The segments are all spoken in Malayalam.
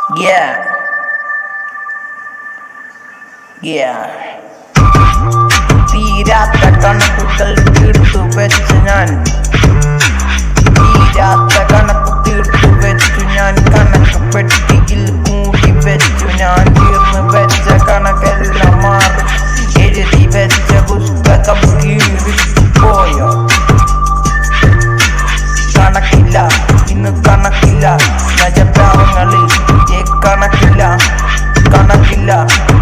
Yeah. തീരാത്ത കണക്കുകൾ തീർത്തു വെച്ച് ഞാൻ കണക്ക് പെട്ടിയിൽ കൂടി വെച്ചു ഞാൻ തീർന്നു വെച്ച കണക്കെല്ലാം മാറി എഴുതി വെച്ച പുസ്തകം കീറിപ്പോയോ കണക്കില്ല ഇന്ന് കണക്കില്ല നജപാവങ്ങളിൽ കണക്കില്ല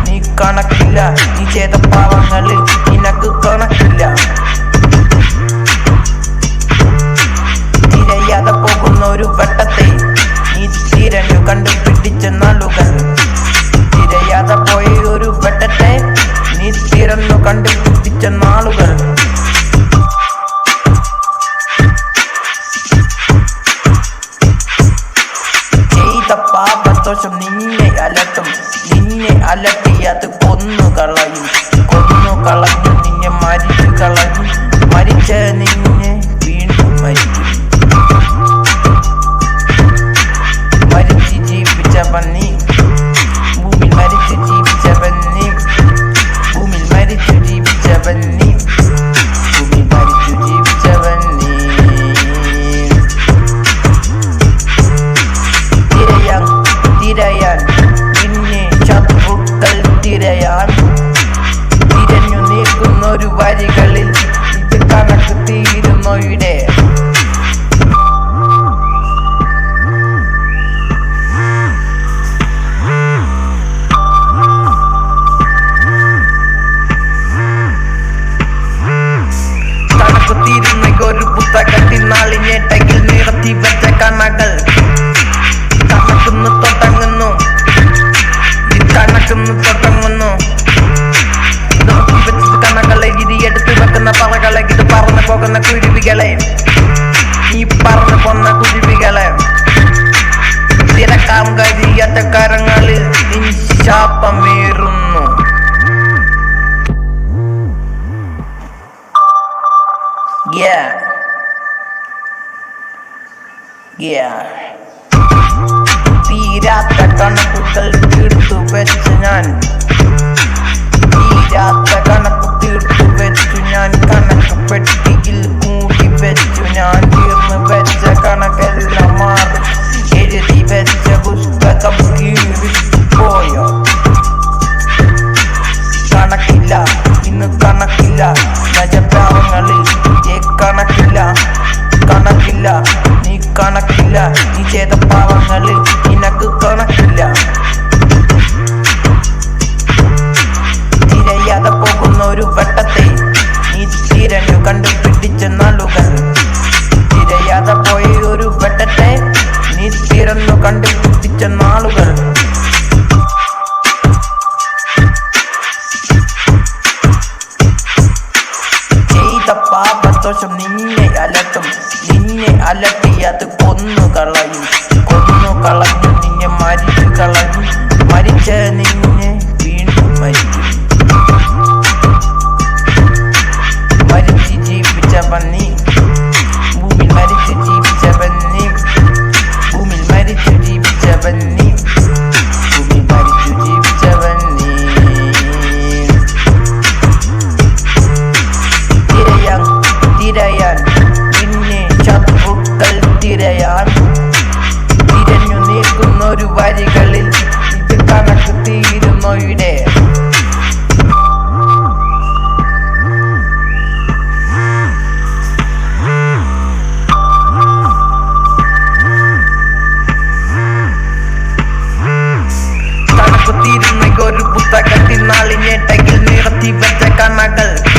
നീ കണക്കില്ല നീ ചെയ്ത പാവങ്ങളിൽ നിനക്ക് കണക്കില്ല തിരയാതെ പോകുന്ന ഒരു വട്ടത്തെ നീ തിരഞ്ഞു കണ്ടുപിടിച്ച നാളുകൾ തിരയാതെ പോയ ഒരു വട്ടത്തെ നീ തിരഞ്ഞു കണ്ടുപിടിച്ച നാളുകൾ ചെയ്ത പാപദോഷം നിന്നെ അലട്ടി അത് കൊന്നു കളഞ്ഞു നിന്നെ മരിച്ചു കളഞ്ഞു മരിച്ച നിന്നെ വീണ്ടും മരിച്ചു ജീവിച്ചവൻ നീ ഭൂമിയിൽ മരിച്ചു ജീവിച്ചവൻ നീ ഭൂമിയിൽ മരിച്ചു ജീവിച്ചവൻ നീ ഭൂമിയിൽ മരിച്ചു ജീവിച്ചവൻ നീ തിരയാൻ നിന്നെ ശത്രുക്കൾ തിരഞ്ഞു നീക്കുന്നൊരു വരികളിൽ ഇത് കണക്ക് തീരുന്നോയുടെ കണക്ക് തീരുന്ന ഒരു പുസ്തകത്തിൽ നാളിനേട്ടയിൽ നിറത്തി വെച്ച കണകൾ കണക്കുന്നു തുടങ്ങുന്നു കണകളെ ഇത് എടുത്തു വെക്കുന്ന പറകളെ ഇത് പറന്നു പോകുന്ന കുരുവികളെ ഈ പറന്നു പോന്ന കുരുവികളെ തിരക്കാൻ കഴിയാത്ത കരങ്ങളിൽ ശാപമേറുന്നു തീരാത്ത കണക്കുകൾ തീർത്തു വെച്ച് ഞാൻ കണക്ക് പെട്ടിയിൽ കൂടി വെച്ചു ഞാൻ തീർന്നു വെച്ച കണക്കെല്ലാം മാറി എഴുതി വെച്ച പുസ്തകം കീറിപ്പോയോ കണക്കില്ല ഇന്ന് കണക്കില്ല നജപാവങ്ങളിൽ കണക്കില്ല നീ കണക്കില്ല നീ ചെയ്ത പാവങ്ങളിൽ നിനക്ക് കണക്കില്ല തിരയാതെ പോകുന്ന ഒരു വട്ടത്തെ നീ തിരഞ്ഞു കണ്ടുപിടിച്ച നാളുകൾ തിരയാതെ പോയ ഒരു വട്ടത്തെ നീ തിരഞ്ഞു കണ്ടുപിടിച്ച നാളുകൾ ചെയ്ത പാപദോഷം നിന്നെ അലട്ടി അത് കൊന്നു കളഞ്ഞു നിന്നെ മരിച്ചു കളഞ്ഞു മരിച്ച നിന്നെ വീണ്ടും മരിച്ചു ജീവിച്ചവൻ നീ ഭൂമിയിൽ മരിച്ചു ജീവിച്ചവൻ നീ ഭൂമിയിൽ മരിച്ചു ജീവിച്ചവൻ നീ ഭൂമിയിൽ മരിച്ചു ജീവിച്ചവൻ നീ തിരയാൻ നിന്നെ ശത്രുക്കൾ തിരഞ്ഞു നീക്കുന്നൊരു വരികളിൽ ഇത് കണക്ക് തീരുന്നോയുടെ കണക്ക് തീരുന്ന ഒരു പുസ്തകത്തിൽ നാളിനേട്ടയിൽ നിറത്തി വെച്ച കണകൾ